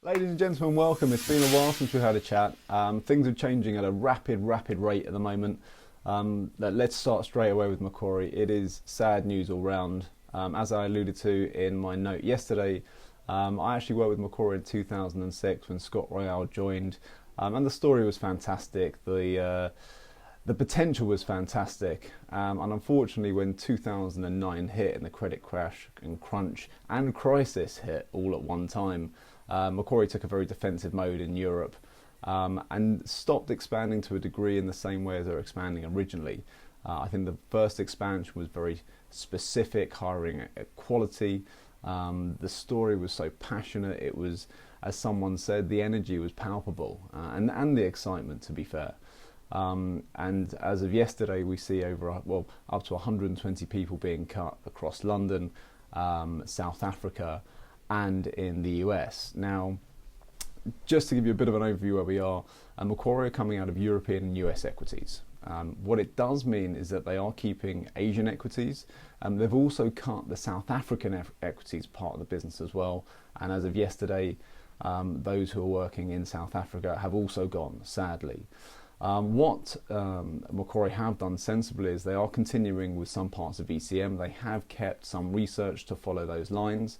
Ladies and gentlemen, welcome. It's been a while since we had a chat. Things are changing at a rapid rate at the moment. Let's start straight away with Macquarie. It is sad news all round. As I alluded to in my note yesterday, I actually worked with Macquarie in 2006 when Scott Royale joined, and the story was fantastic. The potential was fantastic, and unfortunately when 2009 hit and the credit crash and crunch and crisis hit all at one time, Macquarie took a very defensive mode in Europe and stopped expanding to a degree in the same way as they were expanding originally. I think the first expansion was very specific, hiring at quality. The story was so passionate, it was, as someone said, the energy was palpable, and the excitement, to be fair. And as of yesterday, we see up to 120 people being cut across London, South Africa, and in the US. Now, just to give you a bit of an overview where we are, Macquarie are coming out of European and US equities. What it does mean is that they are keeping Asian equities. They've also cut the South African equities part of the business as well. And as of yesterday, those who are working in South Africa have also gone, sadly. What Macquarie have done sensibly is they are continuing with some parts of ECM. They have kept some research to follow those lines.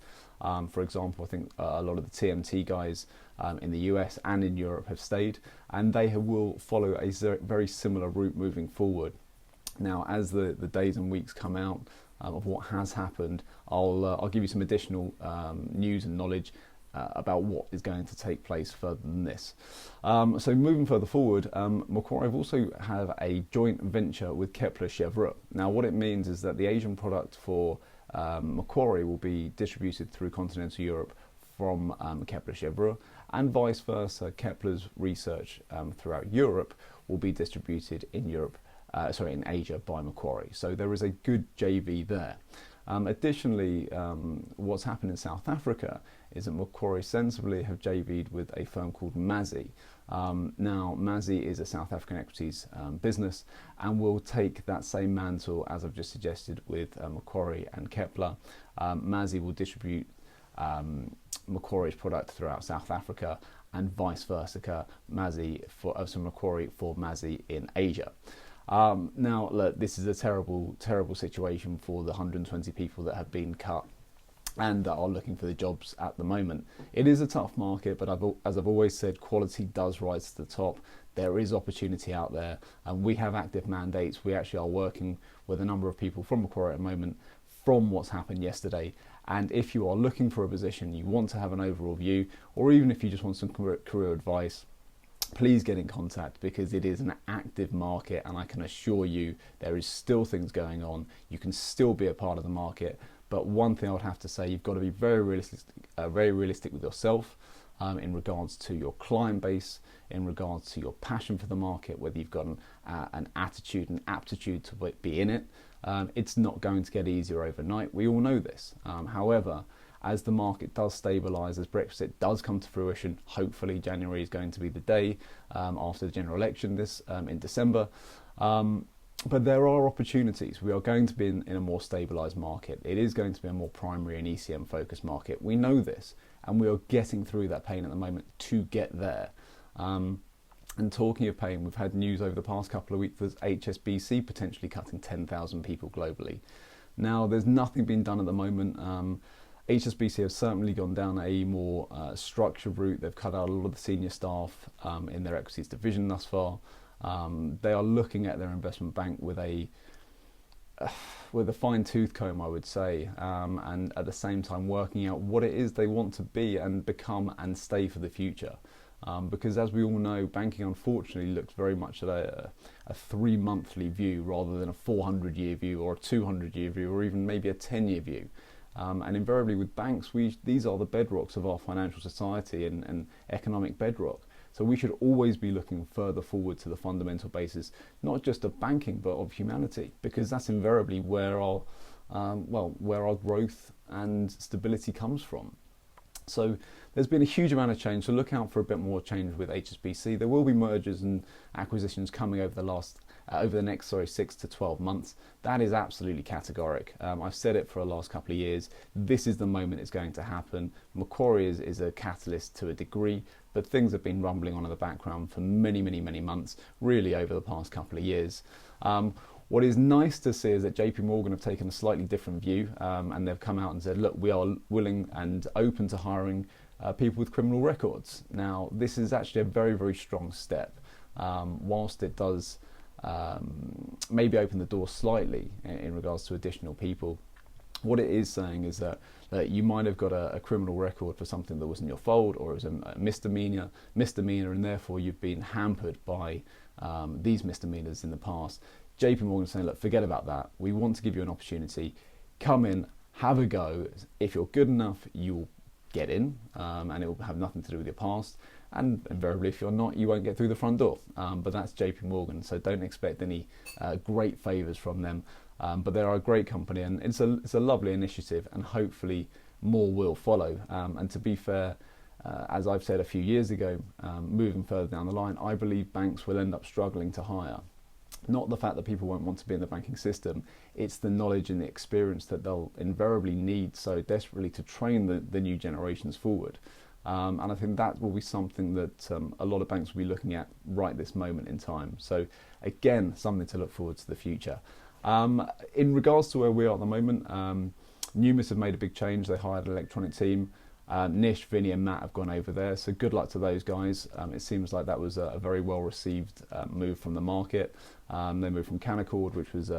For example, I think a lot of the TMT guys in the US and in Europe have stayed, and they will follow a very similar route moving forward. Now, as the days and weeks come out of what has happened, I'll give you some additional news and knowledge about what is going to take place further than this. So moving further forward, Macquarie also have a joint venture with Kepler Cheuvreux. Now what it means is that the Asian product for Macquarie will be distributed through continental Europe from Kepler Cheuvreux, and vice versa. Kepler's research throughout Europe will be distributed in in Asia by Macquarie. So there is a good JV there. Additionally, what's happened in South Africa is that Macquarie sensibly have JV'd with a firm called Mazi. Now, Mazi is a South African equities business and will take that same mantle, as I've just suggested, with Macquarie and Kepler. Mazi will distribute Macquarie's product throughout South Africa, and vice versa, Macquarie for Mazi in Asia. Now, look, this is a terrible situation for the 120 people that have been cut and that are looking for the jobs at the moment. It is a tough market, but as I've always said, quality does rise to the top. There is opportunity out there, and we have active mandates. We actually are working with a number of people from Macquarie at the moment from what's happened yesterday. And if you are looking for a position, you want to have an overall view, or even if you just want some career advice, please get in contact, because it is an active market, and I can assure you there is still things going on. You can still be a part of the market, but one thing I would have to say, you've got to be very realistic with yourself in regards to your client base, in regards to your passion for the market, whether you've got an attitude and aptitude to be in it. It's not going to get easier overnight. We all know this. However, as the market does stabilise, as Brexit does come to fruition, hopefully January is going to be the day after the general election in December. But there are opportunities. We are going to be in a more stabilised market. It is going to be a more primary and ECM focused market. We know this, and we are getting through that pain at the moment to get there. And talking of pain, we've had news over the past couple of weeks of HSBC potentially cutting 10,000 people globally. Now, there's nothing being done at the moment. HSBC have certainly gone down a more structured route. They've cut out a lot of the senior staff in their equities division thus far. They are looking at their investment bank with a fine-tooth comb, I would say, and at the same time working out what it is they want to be and become and stay for the future. Because as we all know, banking unfortunately looks very much at a 3-monthly view rather than a 400-year view or a 200-year view or even maybe a 10-year view. And invariably with banks, these are the bedrocks of our financial society and economic bedrock. So we should always be looking further forward to the fundamental basis, not just of banking, but of humanity, because that's invariably where our growth and stability comes from. So there's been a huge amount of change, so look out for a bit more change with HSBC. There will be mergers and acquisitions coming over the over the next 6 to 12 months, that is absolutely categoric. I've said it for the last couple of years. This is the moment it's going to happen. Macquarie is a catalyst to a degree, but things have been rumbling on in the background for many months, really over the past couple of years. What is nice to see is that JP Morgan have taken a slightly different view, and they've come out and said, look, we are willing and open to hiring people with criminal records. Now, this is actually a very strong step, whilst it does maybe open the door slightly in regards to additional people. What it is saying is that you might have got a criminal record for something that wasn't your fault, or it was a misdemeanor, and therefore you've been hampered by these misdemeanors in the past. JP Morgan saying, look, forget about that. We want to give you an opportunity. Come in, have a go. If you're good enough, you'll get in, and it will have nothing to do with your past. And invariably, if you're not, you won't get through the front door. But that's JP Morgan, so don't expect any great favours from them. But they're a great company, and it's a lovely initiative, and hopefully more will follow. And to be fair, as I've said a few years ago, moving further down the line, I believe banks will end up struggling to hire. Not the fact that people won't want to be in the banking system, it's the knowledge and the experience that they'll invariably need so desperately to train the new generations forward. And I think that will be something that a lot of banks will be looking at right this moment in time. So again, something to look forward to the future. In regards to where we are at the moment, Numis have made a big change. They hired an electronic team. Nish, Vinny and Matt have gone over there, so good luck to those guys. It seems like that was a very well received move from the market. They moved from Canaccord, which was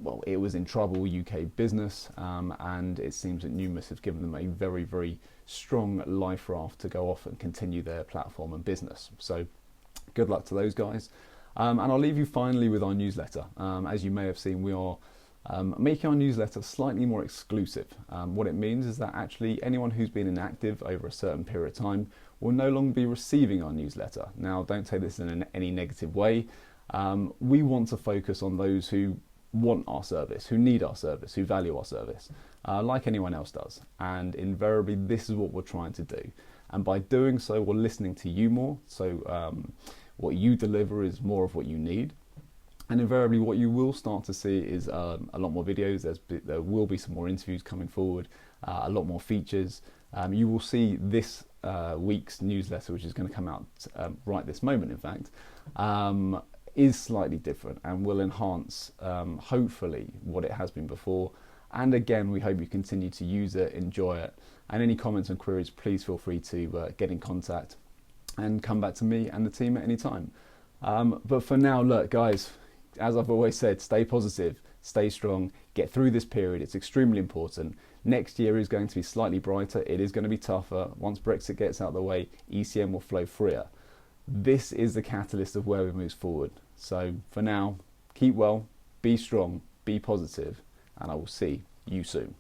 well, it was in trouble UK business, and it seems that Numis have given them a very strong life raft to go off and continue their platform and business. So good luck to those guys. And I'll leave you finally with our newsletter. As you may have seen, we are making our newsletter slightly more exclusive. What it means is that actually anyone who's been inactive over a certain period of time will no longer be receiving our newsletter. Now, don't take this in any negative way. We want to focus on those who want our service, who need our service, who value our service, like anyone else does. And invariably, this is what we're trying to do. And by doing so, we're listening to you more. So what you deliver is more of what you need. And invariably, what you will start to see is a lot more videos. There will be some more interviews coming forward, a lot more features. You will see this week's newsletter, which is going to come out right this moment, in fact, is slightly different and will enhance, hopefully, what it has been before. And again, we hope you continue to use it, enjoy it. And any comments and queries, please feel free to get in contact and come back to me and the team at any time. But for now, look, guys, as I've always said, stay positive, stay strong, get through this period. It's extremely important. Next year is going to be slightly brighter. It is going to be tougher. Once Brexit gets out of the way, ECM will flow freer. This is the catalyst of where we move forward. So for now, keep well, be strong, be positive, and I will see you soon.